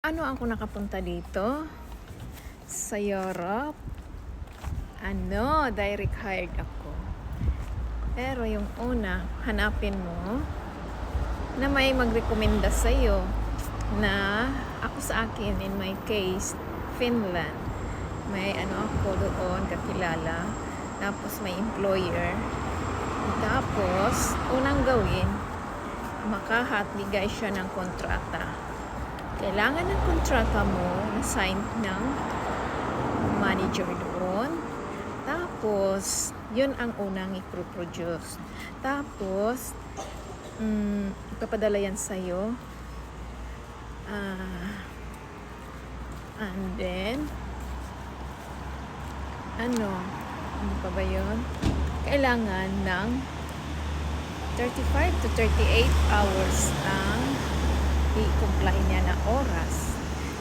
Ano ako nakapunta dito? Sa Europe? Direct hired ako. Pero yung una, hanapin mo na may magrekomenda sa'yo na ako sa akin, in my case, Finland. May ako doon, kakilala. Tapos may employer. Tapos, unang gawin, makahatbigay siya ng kontrata. Kailangan ng kontrata mo na sign ng manager doon. Tapos, yun ang unang i-produce. Tapos, ipapadala yan sa'yo. And then, ano pa ba yun? Kailangan ng 35 to 38 hours ang i-comply niya na oras.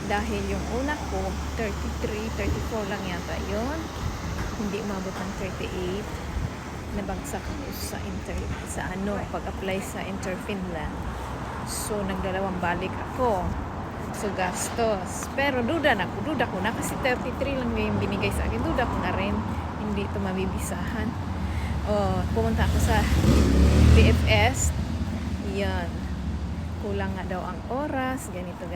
Dahil yung una ko, 33, 34 lang yata yun. Hindi umabot ng 38. Nabagsak ako sa pag-apply sa Inter-Finland. So, nagdalawang balik ako. So, gastos. Pero duda ko na kasi 33 lang yung binigay sa akin. Duda ko na rin. Hindi ito mabibisahan. Pumunta ako sa BFS. Yan. Kulang nga daw ang oras. Ganito.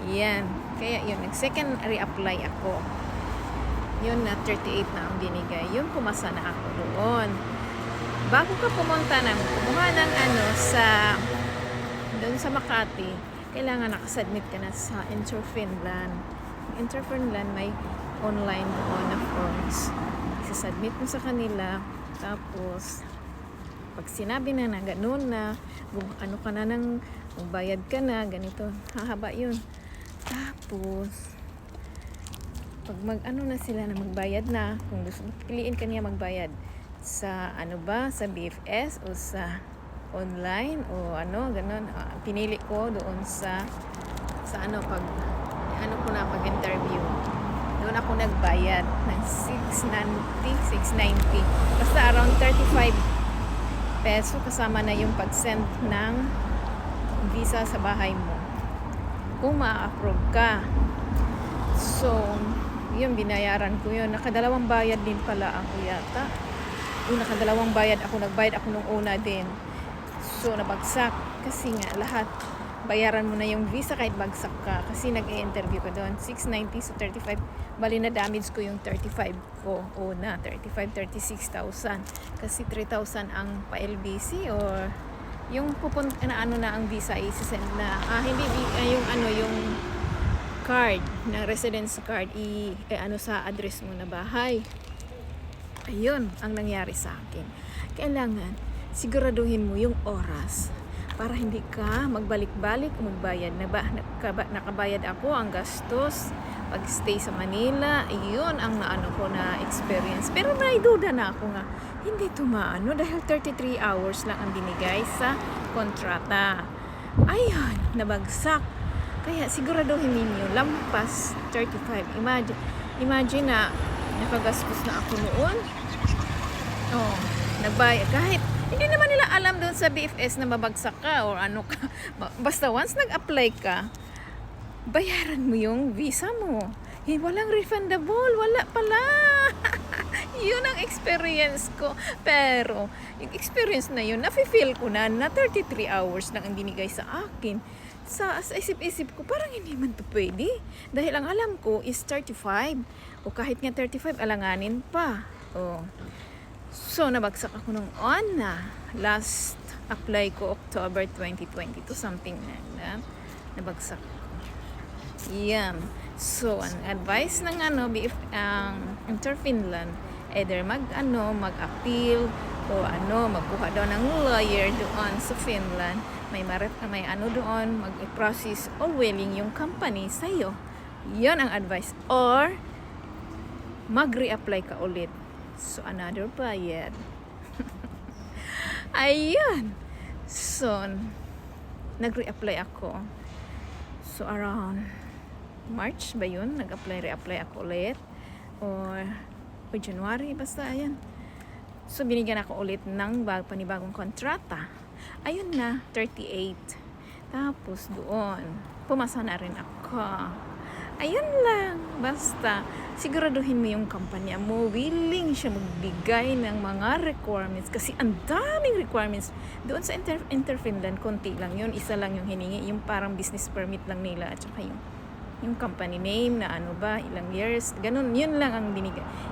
Ayan. Kaya yun. Nag-second reapply ako. Yun na 38 na ang binigay. Yun, pumasa na ako doon. Bago ka pumunta kumuha ng doon sa Makati, kailangan nakasubmit ka na sa Inter-Finland. Inter-Finland may online doon na forms. Isasubmit mo sa kanila. Tapos, pag sinabi na ganun na, ka na magbayad ka na, ganito, hahaba yun. Tapos, pag na sila na magbayad na, kung gusto piliin ka niya magbayad sa sa BFS o sa online o ganun. Pinili ko doon sa pag-interview. Doon ako nagbayad ng 690. Basta around 35 peso kasama na yung pag-send ng visa sa bahay mo. Kung ma-approve ka. So, yun, binayaran ko yun. Nakadalawang bayad din pala ako yata. Nakadalawang bayad ako. Nagbayad ako nung una din. So, nabagsak. Kasi nga, lahat. Bayaran mo na yung visa kahit bagsak ka. Kasi nag-i-interview ko doon. 690 sa 35. Bali na damage ko yung 35 ko. Una, 36,000. Kasi 3,000 ang pa-LBC or yung pupunta na ang visa i-send na. Yung card, na residence card sa address mo na bahay. Ayun ang nangyari sa akin. Kailangan siguraduhin mo yung oras para hindi ka magbalik-balik magbayad na ba nakabayad ako ang gastos pag-stay sa Manila. Ayun ang ko na experience. Pero naiduda na ako nga hindi dahil 33 hours lang ang binigay sa kontrata. Ayun, nabagsak. Kaya siguraduhin ninyo lampas 35. Imagine na nakagastos na ako noon. Nagbayad kahit hindi naman nila alam doon sa BFS na mabagsak ka or ka. Basta once nag-apply ka, bayaran mo yung visa mo. Walang refundable, wala pala. Yun ang experience ko. Pero yung experience na yun, nafe-feel ko na 33 hours lang ang binigay sa akin. Sa isip-isip ko, parang hindi man to pwede. Dahil ang alam ko is 35. O kahit nga 35, alanganin pa. So, nabagsak ako nung last apply ko, October 2022, something na nabagsak ko. Yan. So, ang advice ng Inter-Finland, either mag-appeal o magkuha daw ng lawyer doon sa Finland. May doon, mag-process or willing yung company sa'yo. Yan ang advice. Or, mag-reapply ka ulit. So, another bayad. Ayun. So, nag-reapply ako. So, around March ba yun? Reapply ako ulit. Or January, basta ayan. So, binigyan ako ulit ng panibagong kontrata. Ayun na, 38. Tapos doon, pumasa na rin ako. Ayun lang, basta siguraduhin mo yung kampanya mo, willing siya magbigay ng mga requirements kasi ang daming requirements. Doon sa Interfinland, konti lang yun, isa lang yung hiningi, yung parang business permit lang nila at saka yung company name na ano ba, ilang years, ganun, yun lang ang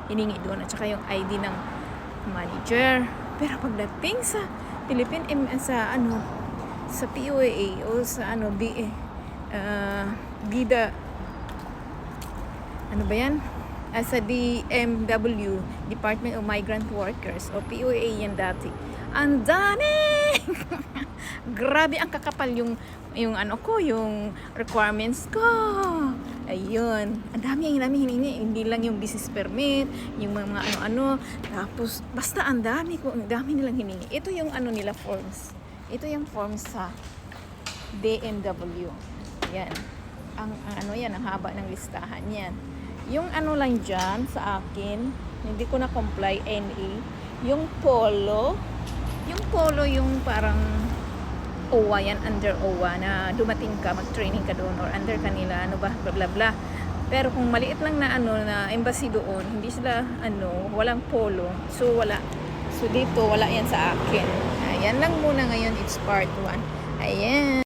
hiningi doon at saka yung ID ng manager. Pero pagdating sa sa POAA o sa BIDA, ano ba yan? Sa DMW, Department of Migrant Workers, o POA yan dati. Ang dami! Grabe, ang kakapal yung requirements ko. Ayun. Ang dami hiningi. Hindi lang yung business permit, yung mga ano-ano. Tapos, basta ang dami nilang hiningi. Ito yung nila forms. Ito yung forms sa DMW. Yan. Ang haba ng listahan yan. Yung lang dyan sa akin, hindi ko na comply NA. Yung polo, yung parang OWA yan, under OWA na dumating ka, mag-training ka doon or under kanila, blah blah blah. Pero kung maliit lang na na embassy doon, hindi sila walang polo. So wala. So dito wala yan sa akin. Ayan lang muna ngayon, it's part 1. Ayan.